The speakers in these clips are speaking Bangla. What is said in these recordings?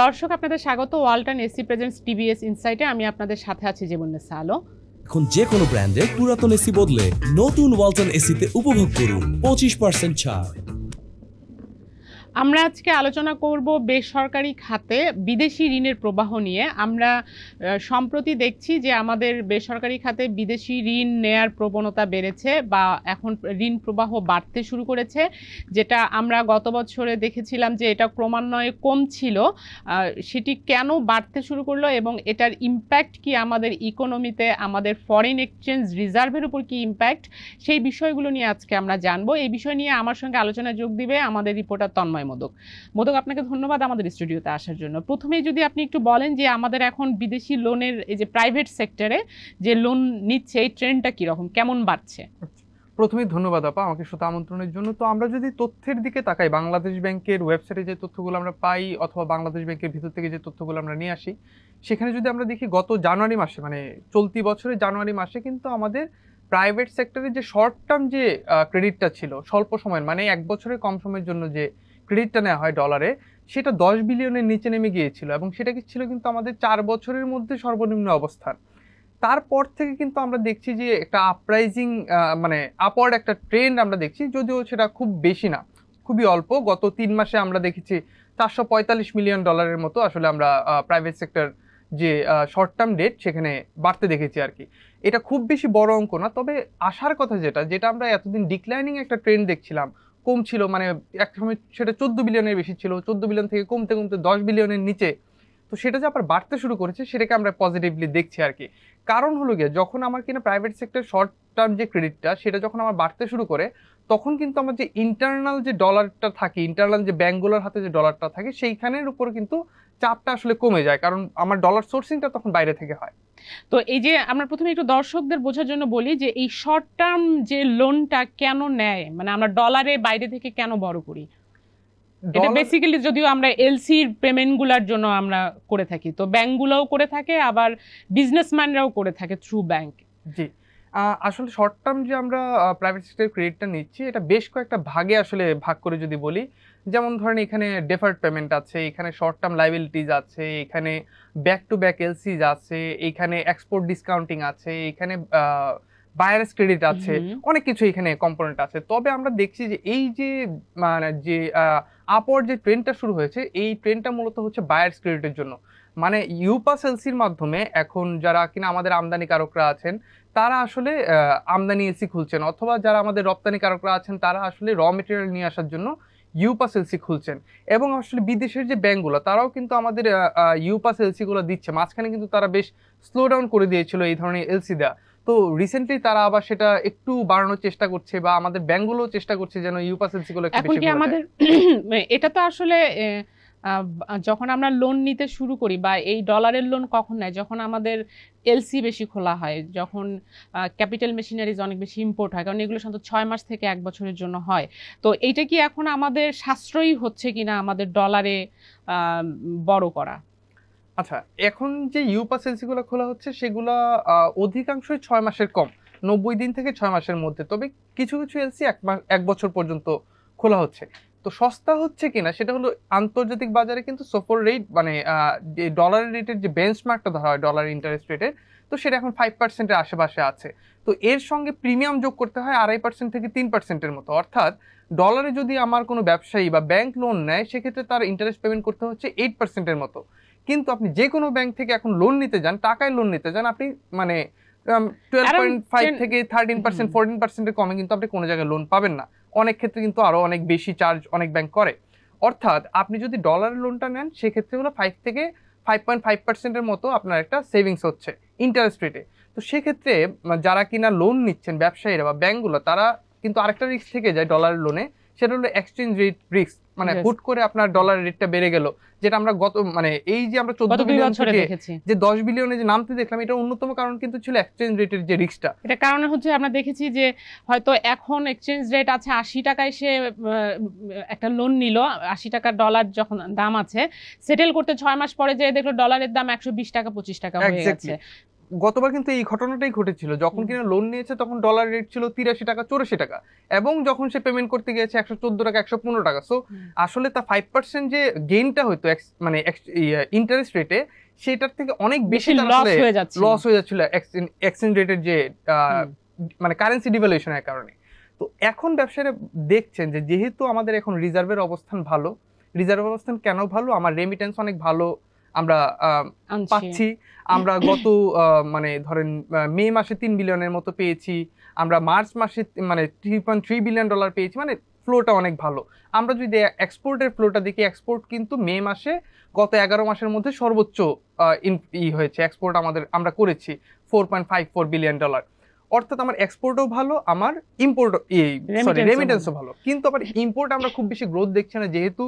দর্শক আপনাদের স্বাগত ওয়ালটন এসি প্রেজেন্টস টিভিএস ইনসাইটে। আমি আপনাদের সাথে আছি জীবন্নেসা আলো। এখন যে কোনো ব্র্যান্ডের পুরাতন এসি বদলে নতুন ওয়ালটন এসিতে উপভোগ করুন 25% ছাড়। আমরা আজকে আলোচনা করব বেসরকারি খাতে বিদেশি ঋণের প্রবাহ নিয়ে। আমরা সম্প্রতি দেখছি যে আমাদের বেসরকারি খাতে বিদেশি ঋণ নেয়ার প্রবণতা বেড়েছে বা এখন ঋণ প্রবাহ বাড়তে শুরু করেছে, যেটা আমরা গত বছরে দেখেছিলাম যে এটা ক্রমান্বয়ে কমছিল। সেটি কেন বাড়তে শুরু করলো এবং এটার ইম্প্যাক্ট কি আমাদের ইকোনমিতে, আমাদের ফরেন এক্সচেঞ্জ রিজার্ভের উপর কি ইম্প্যাক্ট, সেই বিষয়গুলো নিয়ে আজকে আমরা জানবো। এই বিষয় নিয়ে আমার সঙ্গে আলোচনায় যোগ দিবে আমাদের রিপোর্টার তন্ময় মোদক। আপনাকে ধন্যবাদ আমাদের স্টুডিওতে আসার জন্য। প্রথমেই যদি আপনি একটু বলেন যে আমাদের এখন বিদেশি লোনের এই যে প্রাইভেট সেক্টরে যে লোন নিচ্ছে এই ট্রেন্ডটা কিরকম, কেমন বাড়ছে? প্রথমেই ধন্যবাদ আপা আমাকে সাথে আমন্ত্রণের জন্য। তো আমরা যদি তথ্যের দিকে তাকাই, বাংলাদেশ ব্যাংকের ওয়েবসাইটে যে তথ্যগুলো আমরা পাই অথবা বাংলাদেশ ব্যাংকের ভিতর থেকে যে তথ্যগুলো আমরা নিয়ে আসি, সেখানে যদি আমরা দেখি গত জানুয়ারি মাসে, মানে চলতি বছরের জানুয়ারি মাসে কিন্তু আমাদের প্রাইভেট সেক্টরে যে শর্ট টার্ম যে ক্রেডিটটা ছিল, স্বল্প সময়ের মানে 1 বছরের কম সময়ের জন্য যে ক্রেডিটটা নেওয়া হয় ডলারে, সেটা 10 বিলিয়নের নিচে নেমে গিয়েছিল এবং সেটা কি ছিল কিন্তু আমাদের 4 বছরের মধ্যে সর্বনিম্ন অবস্থান। তারপর থেকে কিন্তু আমরা দেখছি যে একটা আপরাইজিং মানে আপওয়ার্ড একটা ট্রেন্ড আমরা দেখছি, যদিও সেটা খুব বেশি না, খুবই অল্প। গত 3 মাসে আমরা দেখেছি 445 মিলিয়ন ডলারের মতো আসলে আমরা প্রাইভেট সেক্টর যে শর্ট টার্ম ডেট সেখানে বাড়তে দেখেছি আর কি। এটা খুব বেশি বড় অঙ্ক না, তবে আসার কথা যেটা আমরা এতদিন ডিক্লাইনিং একটা ট্রেন্ড দেখছিলাম, কম ছিল, মানে এক সময় সেটা 14 বিলিয়নের বেশি ছিল, 14 বিলিয়ন থেকে কমতে কমতে 10 বিলিয়নের নিচে, তো সেটা যে আবার বাড়তে শুরু করেছে সেটাকে আমরা পজিটিভলি দেখছি আর কি। কারণ হলো গিয়ে যখন আমার কিনা প্রাইভেট সেক্টর শর্ট টার্ম যে ক্রেডিটটা সেটা যখন আমার বাড়তে শুরু করে, তখন কিন্তু আমার যে ইন্টারনাল যে ডলারটা থাকে, ইন্টারনাল যে ব্যাঙ্কগুলোর হাতে যে ডলারটা থাকে, সেইখানের উপর কিন্তু চাপটা আসলে কমে যায়, কারণ আমার ডলার সোর্সিংটা তখন বাইরে থেকে হয়। তো এই যে আমরা প্রথমে একটু দর্শকদের বোঝার জন্য বলি যে এই শর্ট টার্ম যে লোনটা কেন নেয়, মানে আমরা ডলারে বাইরে থেকে কেন বড় করি? এটা বেসিক্যালি যদিও আমরা এলসির পেমেন্টগুলোর জন্য আমরা করে থাকি, তো ব্যাংকগুলোও করে থাকে, আবার বিজনেসম্যানরাও করে থাকে থ্রু ব্যাংক। জি, আসলে শর্ট টার্ম যে আমরা প্রাইভেট সেক্টর ক্রেডিটটা নিচ্ছি, এটা বেশ কয়েকটা ভাগে আসলে ভাগ করে যদি বলি, যেমন ধরেন এখানে ডেফার্ড পেমেন্ট আছে, এখানে শর্ট টার্ম লাইবিলিটিজ আছে, এখানে ব্যাক টু ব্যাক এলসিজ আছে, এখানে এক্সপোর্ট ডিসকাউন্টিং আছে, এখানে বায়ার্স ক্রেডিট আছে, অনেক কিছু এখানে কম্পোনেন্ট আছে। তবে আমরা দেখছি যে এই যে মানে যে আপওয়ার্ড যে ট্রেন্ডটা শুরু হয়েছে, এই ট্রেন্ডটা মূলত হচ্ছে বায়ার্স ক্রেডিটের জন্য। মানে ইউপাস এলসির মাধ্যমে এখন যারা কিনা আমাদের আমদানিকারকরা আছেন তারা আসলে আমদানি এলসি খুলছেন, অথবা যারা আমাদের রপ্তানিকারকরা আছেন তারা আসলে র মেটেরিয়াল নিয়ে আসার জন্য ইউপাস এলসি খুলছেন। এবং আসলে বিদেশের যে ব্যাংকগুলো তারাও কিন্তু আমাদের ইউপাস এলসিগুলো দিচ্ছে। মাঝখানে কিন্তু তারা বেশ স্লো ডাউন করে দিয়েছিল এই ধরনের এলসি দেওয়া, তো রিসেন্টলি তারা আবার সেটা একটু বাড়ানোর চেষ্টা করছে, বা আমাদের ব্যাংকগুলোও চেষ্টা করছে যেন ইউপাস এলসিগুলো একটু বেশি। আমাদের এটা তো আসলে যখন আমরা লোন নিতে শুরু করি বা এই ডলারের লোন কখন নেয়, যখন আমাদের এলসি বেশি খোলা হয়, যখন ক্যাপিটাল মেশিনারিজ অনেক বেশি ইম্পোর্ট হয়, কারণ এগুলো সাধারণত 6 মাস থেকে 1 বছরের জন্য হয়। তো এইটা কি এখন আমাদের সাশ্রয়ী হচ্ছে কিনা আমাদের ডলারে বড় করা? আচ্ছা, এখন যে ইউপাস এলসিগুলো খোলা হচ্ছে সেগুলো অধিকাংশই 6 মাসের কম, 90 দিন থেকে 6 মাসের মধ্যে। তবে কিছু কিছু এলসি 1 বছর পর্যন্ত খোলা হচ্ছে। তো সস্তা হচ্ছে কিনা সেটা হলো আন্তর্জাতিক বাজারে কিন্তু সোফর রেট, মানে যে ডলারের রেটের যে বেঞ্চমার্কটা ধরা হয় ডলার ইন্টারেস্ট রেটের, তো সেটা এখন 5%-এর আশেপাশে আছে। তো এর সঙ্গে প্রিমিয়াম যোগ করতে হয় 2.5% থেকে 3%-এর মতো। অর্থাৎ ডলারে যদি আমার কোনো ব্যবসায়ী বা ব্যাংক লোন নেয়, সেক্ষেত্রে তার ইন্টারেস্ট পেমেন্ট করতে হচ্ছে 8%-এর মতো। কিন্তু আপনি যে কোনো ব্যাংক থেকে এখন লোন নিতে যান, টাকায় লোন নিতে যান, আপনি মানে 12.5 থেকে 13%, 14%-এর কমে কিন্তু আপনি কোনো জায়গায় লোন পাবেন না। অনেক ক্ষেত্রে কিন্তু আরো অনেক বেশি চার্জ অনেক ব্যাংক করে। অর্থাৎ আপনি যদি ডলারের লোনটা নেন, সেক্ষেত্রে হলো 5 থেকে 5.5%-এর মতো আপনার একটা সেভিংস হচ্ছে ইন্টারেস্ট রেটে। তো সেক্ষেত্রে যারা কিনা লোন নিচ্ছেন ব্যবসায়ীরা বা ব্যাংকগুলো, তারা কিন্তু আরেকটা রিস্ক থেকে যায় ডলারের লোনে, সেটা হলো এক্সচেঞ্জ রেট রিস্ক। মানে হুট করে আপনার ডলার রেটটা বেড়ে গেল, যেটা আমরা মানে এই যে আমরা 14 বিলিয়ন থেকে যে 10 বিলিয়নে যে নামতে দেখলাম, এটা অন্যতম কারণ কিন্তু ছিল এক্সচেঞ্জ রেটের যে রিস্কটা। এটা কারণ হচ্ছে আমরা দেখেছি যে হয়তো এখন এক্সচেঞ্জ রেট আছে 80 টাকায়, সে একটা লোন নিল 80 টাকা ডলার যখন দাম আছে, সেটেল করতে 6 মাস পরে যে দেখলো ডলারের দাম 120 টাকা 25 টাকা হয়ে গেছে। গতবার কিন্তু এই ঘটনাটাই ঘটেছিল, যখন কিনা লোন নিয়েছে তখন ডলার রেট ছিল 83 টাকা 84 টাকা, এবং যখন সে পেমেন্ট করতে গিয়েছে 114 টাকা 115 টাকা। সো আসলে তার 5% যে গেইনটা হয়তো মানে ইন্টারেস্ট রেটে, সেটার থেকে অনেক বেশি লস হয়ে যাচ্ছিল এক্সচেঞ্জ রেটের যে মানে কারেন্সি ডিভ্যালুয়েশনের কারণে। তো এখন ব্যবসায়ীরা দেখছেন যে যেহেতু আমাদের এখন রিজার্ভের অবস্থান ভালো, রিজার্ভের অবস্থান কেন ভালো, আমার রেমিটেন্স অনেক ভালো আমরা পাচ্ছি। আমরা গত মানে ধরেন মে মাসে 3 বিলিয়নের মতো পেয়েছি, আমরা মার্চ মাসে মানে $3.3 বিলিয়ন পেয়েছি, মানে ফ্লোটা অনেক ভালো। আমরা যদি এক্সপোর্টের ফ্লোটা দেখি, এক্সপোর্ট কিন্তু মে মাসে গত 11 মাসের মধ্যে সর্বোচ্চ হয়েছে এক্সপোর্ট আমরা করেছি $4.54 বিলিয়ন। অর্থাৎ আমার এক্সপোর্টও ভালো, আমার ইম্পোর্ট রেমিটেন্সও ভালো। কিন্তু আবার ইম্পোর্ট আমরা খুব বেশি গ্রোথ দেখছি না, যেহেতু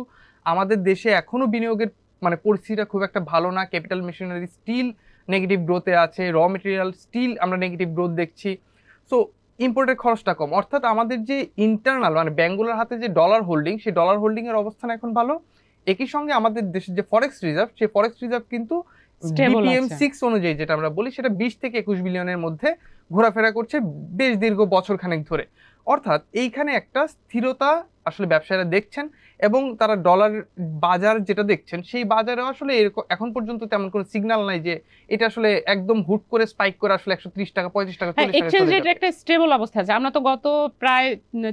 আমাদের দেশে এখনো বিনিয়োগের মানে পরিস্থিতিটা খুব একটা ভালো না। ক্যাপিটাল মেশিনারি স্টিল নেগেটিভ গ্রোথে আছে, র মেটেরিয়াল স্টিল আমরা নেগেটিভ গ্রোথ দেখছি। সো ইম্পোর্টের খরচটা কম, অর্থাৎ আমাদের যে ইন্টারনাল মানে ব্যাঙ্কগুলোর হাতে যে ডলার হোল্ডিং, সেই ডলার হোল্ডিং এর অবস্থান এখন ভালো। একই সঙ্গে আমাদের দেশের যে ফরেক্স রিজার্ভ, সেই ফরেক্স রিজার্ভ কিন্তু BPM6 অনুযায়ী যেটা আমরা বলি, সেটা 20 থেকে 21 বিলিয়নের মধ্যে ঘোরাফেরা করছে বেশ দীর্ঘ বছর খানেক ধরে। অর্থাৎ এইখানে একটা স্থিরতা আসলে ব্যবসায়ীরা দেখছেন, এবং তারা ডলার বাজার যেটা দেখছেন, সেই বাজারে আসলে এখন পর্যন্ত তেমন কোনো সিগন্যাল নাই যে এটা আসলে একদম হুট করে স্পাইক করে আসলে 130 টাকা 35 টাকা 40 টাকা এক্সচেঞ্জ রেট একটা স্টেবল অবস্থা আছে। আমরা তো গত প্রায়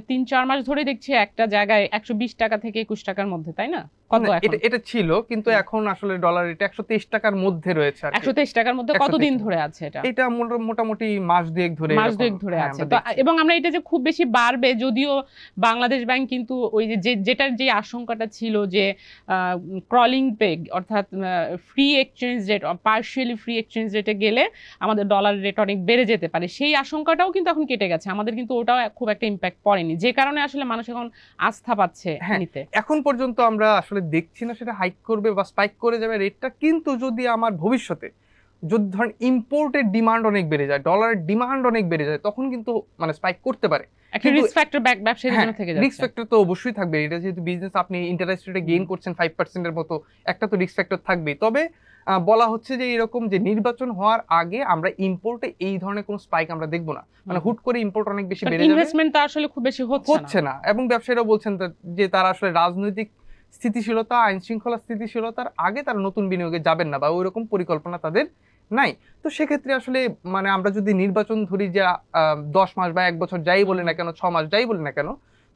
3-4 মাস ধরে দেখছি একটা জায়গায় 120 টাকা থেকে 21 টাকার মধ্যে, তাই না? এটা ছিল, কিন্তু এখন আসলে ডলার রেট 123 টাকার মধ্যে রয়েছে। 123 টাকার মধ্যে কতদিন ধরে আছে এটা? এটা মোটামুটি মাস দুয়েক ধরে আছে। তো এবং আমরা এটা যে খুব বেশি বাড়বে, যদিও বাংলাদেশ ব্যাংক কিন্তু ওই যে যেটার যে আশঙ্কাটা ছিল যে ক্রলিং পেগ, অর্থাৎ free exchange rate, partially free exchange রেটে গেলে আমাদের ডলার রেট অনেক বেড়ে যেতে পারে, সেই আশঙ্কাটাও কিন্তু এখন কেটে গেছে। আমাদের কিন্তু ওটাও খুব একটা ইম্প্যাক্ট পড়েনি, যে কারণে আসলে মানুষ এখন আস্থা পাচ্ছে নিতে। এখন পর্যন্ত আমরা আসলে দেখছি না সেটা হাইক করবে বা স্পাইক করে যাবে রেটটা। কিন্তু যদি আমার ভবিষ্যতে যদি ধরেন ইম্পোর্টের ডিমান্ড অনেক বেড়ে যায়, ডলারের ডিমান্ড অনেক বেড়ে যায়, তখন কিন্তু মানে স্পাইক করতে পারে। একটা রিস্ক ফ্যাক্টর ব্যবসায়ীদের জন্য থেকে যাচ্ছে। রিস্ক ফ্যাক্টর তো অবশ্যই থাকবে, এটা যেহেতু বিজনেস, আপনি ইন্টারেস্ট রেটে গেইন করছেন 5% এর মতো, একটা তো রিস্ক ফ্যাক্টর থাকবেই। তবে বলা হচ্ছে যে এরকম যে নির্বাচন হওয়ার আগে আমরা ইম্পোর্টে এই ধরনের কোনো স্পাইক আমরা দেখব না, মানে হুট করে ইম্পোর্ট অনেক বেশি বেড়ে যাবে, ইনভেস্টমেন্ট তো আসলে খুব বেশি হচ্ছে না। এবং ব্যবসায়ীরা বলছেন যে তারা আসলে রাজনৈতিক স্থিতিশীলতা, আইন শৃঙ্খলা স্থিতিশীলতার আগে তারা নতুন বিনিয়োগে যাবেন না, বা ওই রকম পরিকল্পনা তাদের নাই। তো সেক্ষেত্রে আসলে মানে আমরা যদি নির্বাচন ধরি যে 10 মাস বা 1 বছর যাই বলে না কেন, 6 মাস যাই বলে না কেন,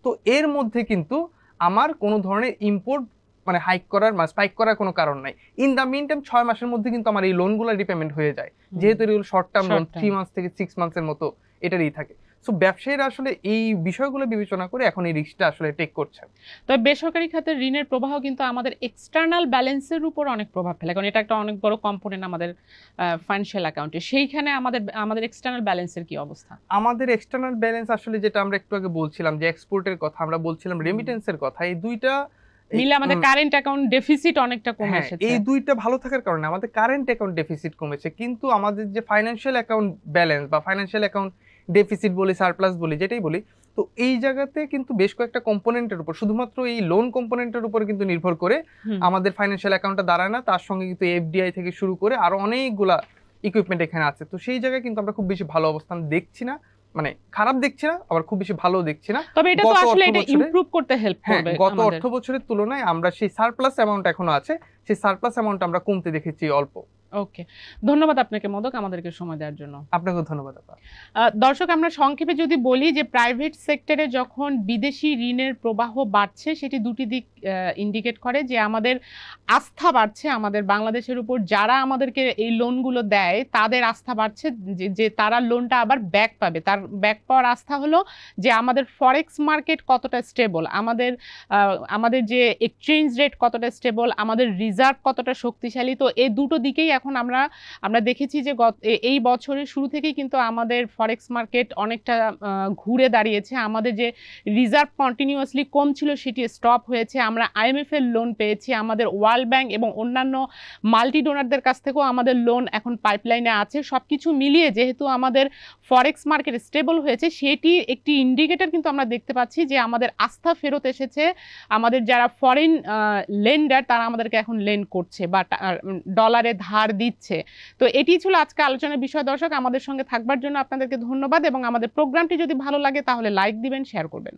তো এর মধ্যে কিন্তু আমার কোনো ধরনের ইম্পোর্ট মানে হাইক করার বা স্পাইক করার কোনো কারণ নাই। ইন দ্য মিন টাইম 6 মাসের মধ্যে কিন্তু আমার এই লোনগুলো রিপেমেন্ট হয়ে যায়, যেহেতু এগুলো শর্ট টার্ম লোন, 3 মাস থেকে 6 মাসের মতো এটারই থাকে। সো ব্যবসায়ীরা আসলে এই বিষয়গুলো বিবেচনা করে এখন এই রিস্কটা আসলে টেক করছে। তবে বেসরকারি খাতের ঋণের প্রবাহ কিন্তু আমাদের এক্সটার্নাল ব্যালেন্সের উপর অনেক প্রভাব ফেলে, কারণ এটা একটা অনেক বড় কম্পোনেন্ট আমাদের ফাইন্যান্সিয়াল অ্যাকাউন্টে। সেইখানে আমাদের এক্সটার্নাল ব্যালেন্সের কি অবস্থা? আমাদের এক্সটার্নাল ব্যালেন্স আসলে যেটা আমরা একটু আগে বলছিলাম যে এক্সপোর্টের কথা, আমরা বলছিলাম রেমিটেন্সের কথা, এই দুইটা মিলে আমাদের কারেন্ট অ্যাকাউন্ট ডেফিসিট অনেকটা কমে এসেছে। এই দুইটা ভালো থাকার কারণে আমাদের কারেন্ট অ্যাকাউন্ট ডেফিসিট কমেছে, কিন্তু আমাদের যে ফাইন্যান্সিয়াল অ্যাকাউন্ট ব্যালেন্স বা ফাইন্যান্সিয়াল অ্যাকাউন্ট ডেফিসিট বলি, সারপ্লাস বলি, যেটাই বলি, তো এই জায়গাতে কিন্তু বেশ কয়েকটা কম্পোনেন্টের উপর, শুধুমাত্র এই লোন কম্পোনেন্টের উপর কিন্তু নির্ভর করে আমাদের ফাইন্যান্সিয়াল অ্যাকাউন্টটা দাঁড়ায় না। তার সঙ্গে কিন্তু এফডিআই থেকে শুরু করে আরো অনেকগুলা ইকুইপমেন্ট এখানে আছে। তো সেই জায়গায় কিন্তু আমরা খুব বেশি ভালো অবস্থান দেখছি না, মানে খারাপ দেখছি না, আবার খুব বেশি ভালো দেখছি না। তবে এটা তো আসলে এটা ইমপ্রুভ করতে হেল্প করবে। গত অর্থ বছরের তুলনায় আমরা সেই সারপ্লাস অ্যামাউন্ট এখনো আছে, সেই সারপ্লাস অ্যামাউন্ট আমরা কমতে দেখেছি অল্প। ওকে, ধন্যবাদ আপনাকে মদক আমাদেরকে সময় দেওয়ার জন্য। আপনাকেও ধন্যবাদ। দর্শক, আমরা সংক্ষেপে যদি বলি যে প্রাইভেট সেক্টরে যখন বিদেশি ঋণের প্রবাহ বাড়ছে, সেটি দুটি দিক ইন্ডিকেট করে যে আমাদের আস্থা বাড়ছে আমাদের বাংলাদেশের উপর। যারা আমাদেরকে এই লোনগুলো দেয় তাদের আস্থা বাড়ছে যে তারা লোনটা আবার ব্যাক পাবে। তার ব্যাক পাওয়ার আস্থা হলো যে আমাদের ফরেক্স মার্কেট কতটা স্টেবল, আমাদের যে এক্সচেঞ্জ রেট কতটা স্টেবল, আমাদের রিজার্ভ কতটা শক্তিশালী। তো এই দুটো দিকেই এখন আমরা দেখেছি যে এই বছরের শুরু থেকেই কিন্তু আমাদের ফরেক্স মার্কেট অনেকটা ঘুরে দাঁড়িয়েছে। আমাদের যে রিজার্ভ কন্টিনিউয়াসলি কম ছিল সেটি স্টপ হয়েছে। আমরা আইএমএফ এর লোন পেয়েছি, আমাদের ওয়ার্ল্ড ব্যাংক এবং অন্যান্য মাল্টি ডোনারদের কাছ থেকেও আমাদের লোন এখন পাইপলাইনে আছে। সব কিছু মিলিয়ে যেহেতু আমাদের ফরেক্স মার্কেট স্টেবল হয়েছে, সেটি একটি ইন্ডিকেটর কিন্তু আমরা দেখতে পাচ্ছি যে আমাদের আস্থা ফেরত এসেছে। আমাদের যারা ফরেন লেন্ডার তারা আমাদেরকে এখন লেন্ড করছে বা ডলারে ধার উপহার দিচ্ছে। তো এটি ছিল আজকে আলোচনার বিষয়। দর্শক, আমাদের সঙ্গে থাকবার জন্য আপনাদেরকে ধন্যবাদ, এবং আমাদের প্রোগ্রামটি যদি ভালো লাগে তাহলে লাইক দিবেন, শেয়ার করবেন।